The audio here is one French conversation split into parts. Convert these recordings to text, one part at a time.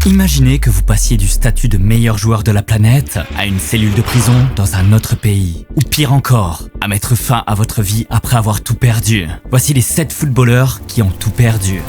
Imaginez que vous passiez du statut de meilleur joueur de la planète à une cellule de prison dans un autre pays. Ou pire encore, à mettre fin à votre vie après avoir tout perdu. Voici les 7 footballeurs qui ont tout perdu.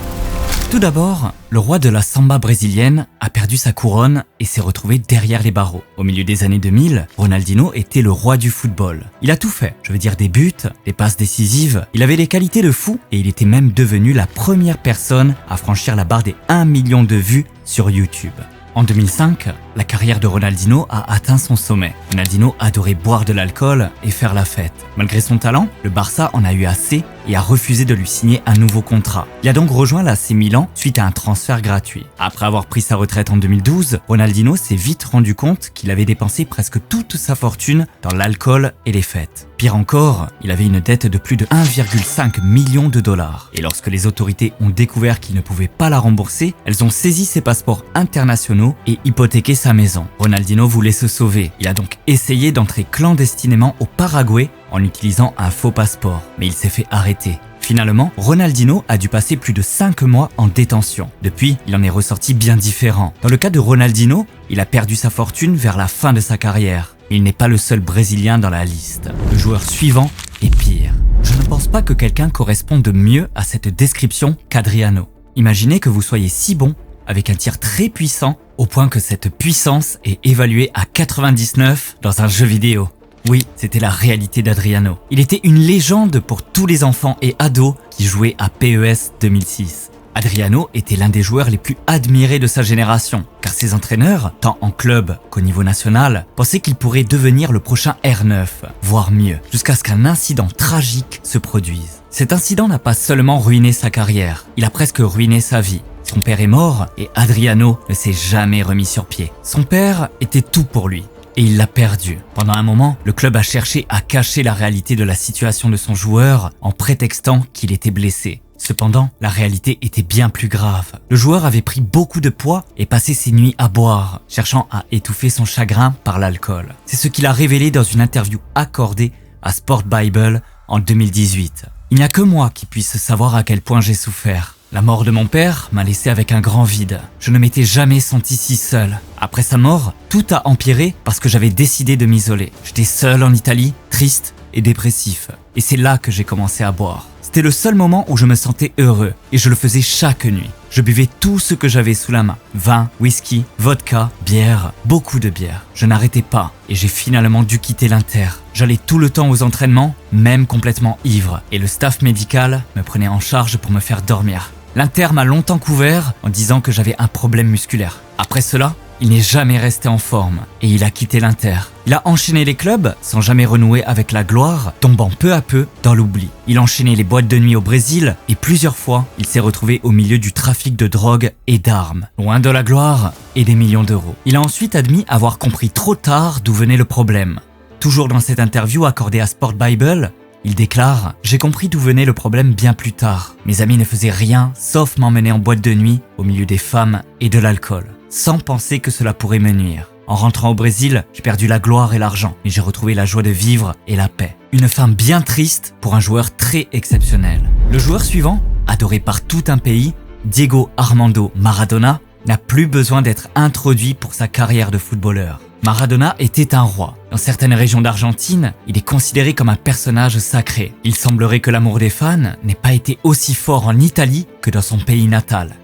Tout d'abord, le roi de la samba brésilienne a perdu sa couronne et s'est retrouvé derrière les barreaux. Au milieu des années 2000, Ronaldinho était le roi du football. Il a tout fait, des buts, des passes décisives, il avait des qualités de fou et il était même devenu la première personne à franchir la barre des 1 million de vues sur YouTube. En 2005, la carrière de Ronaldinho a atteint son sommet. Ronaldinho adorait boire de l'alcool et faire la fête. Malgré son talent, le Barça en a eu assez et a refusé de lui signer un nouveau contrat. Il a donc rejoint l'AC Milan suite à un transfert gratuit. Après avoir pris sa retraite en 2012, Ronaldinho s'est vite rendu compte qu'il avait dépensé presque toute sa fortune dans l'alcool et les fêtes. Pire encore, il avait une dette de plus de 1,5 million de dollars. Et lorsque les autorités ont découvert qu'il ne pouvait pas la rembourser, elles ont saisi ses passeports internationaux et hypothéqué sa maison. Ronaldinho voulait se sauver. Il a donc essayé d'entrer clandestinement au Paraguay en utilisant un faux passeport. Mais il s'est fait arrêter. Finalement, Ronaldinho a dû passer plus de 5 mois en détention. Depuis, il en est ressorti bien différent. Dans le cas de Ronaldinho, il a perdu sa fortune vers la fin de sa carrière. Il n'est pas le seul Brésilien dans la liste. Le joueur suivant est pire. Je ne pense pas que quelqu'un corresponde mieux à cette description qu'Adriano. Imaginez que vous soyez si bon avec un tir très puissant au point que cette puissance est évaluée à 99 dans un jeu vidéo. Oui, c'était la réalité d'Adriano. Il était une légende pour tous les enfants et ados qui jouaient à PES 2006. Adriano était l'un des joueurs les plus admirés de sa génération, car ses entraîneurs, tant en club qu'au niveau national, pensaient qu'il pourrait devenir le prochain R9, voire mieux, jusqu'à ce qu'un incident tragique se produise. Cet incident n'a pas seulement ruiné sa carrière, il a presque ruiné sa vie. Son père est mort et Adriano ne s'est jamais remis sur pied. Son père était tout pour lui. Et il l'a perdu. Pendant un moment, le club a cherché à cacher la réalité de la situation de son joueur en prétextant qu'il était blessé. Cependant, la réalité était bien plus grave. Le joueur avait pris beaucoup de poids et passé ses nuits à boire, cherchant à étouffer son chagrin par l'alcool. C'est ce qu'il a révélé dans une interview accordée à Sport Bible en 2018. Il n'y a que moi qui puisse savoir à quel point j'ai souffert. La mort de mon père m'a laissé avec un grand vide. Je ne m'étais jamais senti si seul. Après sa mort, tout a empiré parce que j'avais décidé de m'isoler. J'étais seul en Italie, triste et dépressif. Et c'est là que j'ai commencé à boire. C'était le seul moment où je me sentais heureux et je le faisais chaque nuit. Je buvais tout ce que j'avais sous la main. Vin, whisky, vodka, bière, beaucoup de bière. Je n'arrêtais pas et j'ai finalement dû quitter l'Inter. J'allais tout le temps aux entraînements, même complètement ivre. Et le staff médical me prenait en charge pour me faire dormir. L'Inter m'a longtemps couvert en disant que j'avais un problème musculaire. Après cela, il n'est jamais resté en forme et il a quitté l'Inter. Il a enchaîné les clubs sans jamais renouer avec la gloire, tombant peu à peu dans l'oubli. Il a enchaîné les boîtes de nuit au Brésil et plusieurs fois, il s'est retrouvé au milieu du trafic de drogue et d'armes, loin de la gloire et des millions d'euros. Il a ensuite admis avoir compris trop tard d'où venait le problème. Toujours dans cette interview accordée à Sport Bible, il déclare « J'ai compris d'où venait le problème bien plus tard. Mes amis ne faisaient rien sauf m'emmener en boîte de nuit au milieu des femmes et de l'alcool, sans penser que cela pourrait me nuire. En rentrant au Brésil, j'ai perdu la gloire et l'argent, mais j'ai retrouvé la joie de vivre et la paix. Une fin bien triste pour un joueur très exceptionnel. » Le joueur suivant, adoré par tout un pays, Diego Armando Maradona, n'a plus besoin d'être introduit pour sa carrière de footballeur. Maradona était un roi. Dans certaines régions d'Argentine, il est considéré comme un personnage sacré. Il semblerait que l'amour des fans n'ait pas été aussi fort en Italie que dans son pays natal.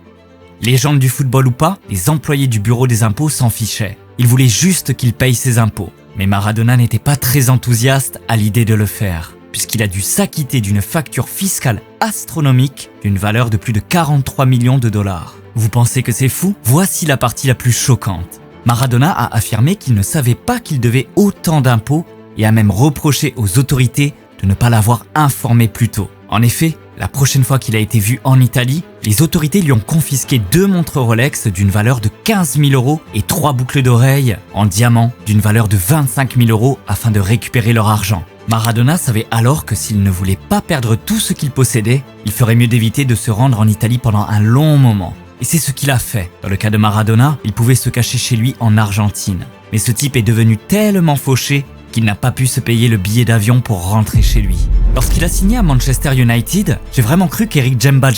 Légende du football ou pas, les employés du bureau des impôts s'en fichaient. Ils voulaient juste qu'il paye ses impôts. Mais Maradona n'était pas très enthousiaste à l'idée de le faire, puisqu'il a dû s'acquitter d'une facture fiscale astronomique d'une valeur de plus de 43 millions de dollars. Vous pensez que c'est fou? Voici la partie la plus choquante. Maradona a affirmé qu'il ne savait pas qu'il devait autant d'impôts et a même reproché aux autorités de ne pas l'avoir informé plus tôt. En effet, la prochaine fois qu'il a été vu en Italie, les autorités lui ont confisqué 2 montres Rolex d'une valeur de 15 000 € et 3 boucles d'oreilles en diamant d'une valeur de 25 000 € afin de récupérer leur argent. Maradona savait alors que s'il ne voulait pas perdre tout ce qu'il possédait, il ferait mieux d'éviter de se rendre en Italie pendant un long moment. Et c'est ce qu'il a fait. Dans le cas de Maradona, il pouvait se cacher chez lui en Argentine. Mais ce type est devenu tellement fauché qu'il n'a pas pu se payer le billet d'avion pour rentrer chez lui. Lorsqu'il a signé à Manchester United, j'ai vraiment cru qu'Eric Djemba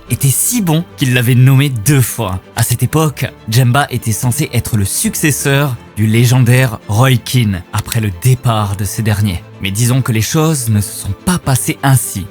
était si bon qu'il l'avait nommé 2 fois. À cette époque, Djemba était censé être le successeur du légendaire Roy Keane après le départ de ce dernier. Mais disons que les choses ne se sont pas passées ainsi.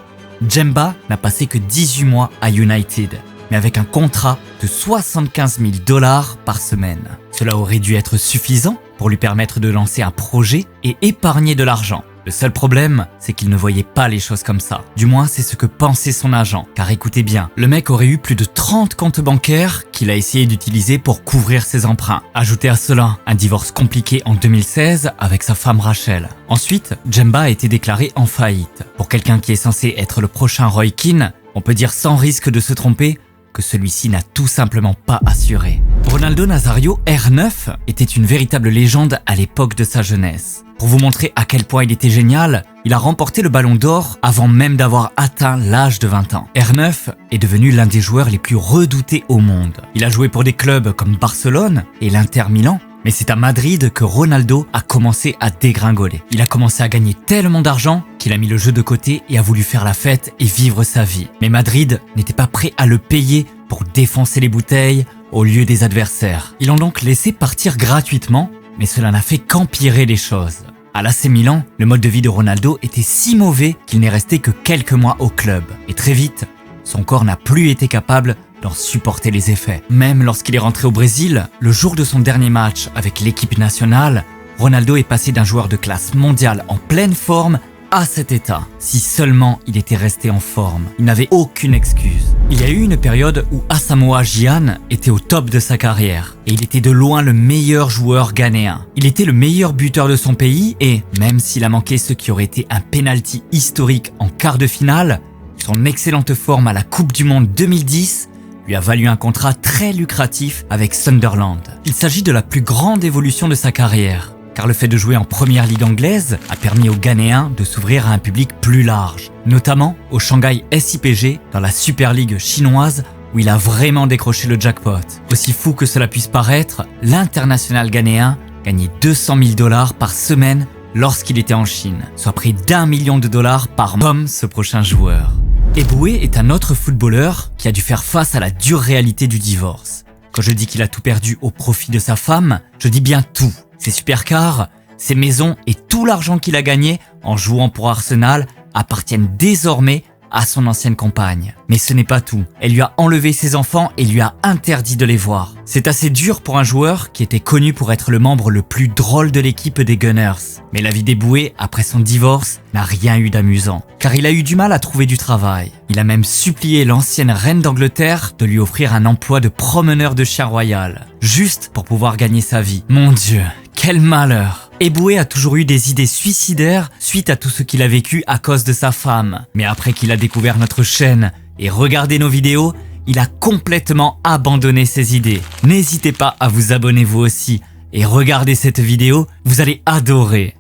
Djemba n'a passé que 18 mois à United, mais avec un contrat de 75 000 $ par semaine. Cela aurait dû être suffisant pour lui permettre de lancer un projet et épargner de l'argent. Le seul problème, c'est qu'il ne voyait pas les choses comme ça. Du moins, c'est ce que pensait son agent. Car écoutez bien, le mec aurait eu plus de 30 comptes bancaires qu'il a essayé d'utiliser pour couvrir ses emprunts. Ajoutez à cela un divorce compliqué en 2016 avec sa femme Rachel. Ensuite, Djemba a été déclaré en faillite. Pour quelqu'un qui est censé être le prochain Roy Keane, on peut dire sans risque de se tromper que celui-ci n'a tout simplement pas assuré. Ronaldo Nazario, R9, était une véritable légende à l'époque de sa jeunesse. Pour vous montrer à quel point il était génial, il a remporté le Ballon d'Or avant même d'avoir atteint l'âge de 20 ans. R9 est devenu l'un des joueurs les plus redoutés au monde. Il a joué pour des clubs comme Barcelone et l'Inter Milan, mais c'est à Madrid que Ronaldo a commencé à dégringoler. Il a commencé à gagner tellement d'argent qu'il a mis le jeu de côté et a voulu faire la fête et vivre sa vie. Mais Madrid n'était pas prêt à le payer pour défoncer les bouteilles au lieu des adversaires. Ils l'ont donc laissé partir gratuitement, mais cela n'a fait qu'empirer les choses. À l'AC Milan, le mode de vie de Ronaldo était si mauvais qu'il n'est resté que quelques mois au club. Et très vite, son corps n'a plus été capable d'en supporter les effets. Même lorsqu'il est rentré au Brésil, le jour de son dernier match avec l'équipe nationale, Ronaldo est passé d'un joueur de classe mondiale en pleine forme à cet état. Si seulement il était resté en forme, il n'avait aucune excuse. Il y a eu une période où Asamoah Gyan était au top de sa carrière et il était de loin le meilleur joueur ghanéen. Il était le meilleur buteur de son pays et, même s'il a manqué ce qui aurait été un penalty historique en quart de finale, son excellente forme à la Coupe du Monde 2010 lui a valu un contrat très lucratif avec Sunderland. Il s'agit de la plus grande évolution de sa carrière, car le fait de jouer en première ligue anglaise a permis aux Ghanéens de s'ouvrir à un public plus large, notamment au Shanghai SIPG dans la Super League chinoise où il a vraiment décroché le jackpot. Aussi fou que cela puisse paraître, l'international ghanéen gagnait 200 000 $ par semaine lorsqu'il était en Chine, soit près d'1 million de $ par mois, comme ce prochain joueur. Eboué est un autre footballeur qui a dû faire face à la dure réalité du divorce. Quand je dis qu'il a tout perdu au profit de sa femme, je dis bien tout. Ses supercars, ses maisons et tout l'argent qu'il a gagné en jouant pour Arsenal appartiennent désormais à son ancienne compagne. Mais ce n'est pas tout. Elle lui a enlevé ses enfants et lui a interdit de les voir. C'est assez dur pour un joueur qui était connu pour être le membre le plus drôle de l'équipe des Gunners. Mais la vie d'Eboué, après son divorce, n'a rien eu d'amusant. Car il a eu du mal à trouver du travail. Il a même supplié l'ancienne reine d'Angleterre de lui offrir un emploi de promeneur de chien royal. Juste pour pouvoir gagner sa vie. Mon Dieu, quel malheur! Eboué a toujours eu des idées suicidaires suite à tout ce qu'il a vécu à cause de sa femme. Mais après qu'il a découvert notre chaîne et regardé nos vidéos, il a complètement abandonné ses idées. N'hésitez pas à vous abonner vous aussi et regardez cette vidéo, vous allez adorer.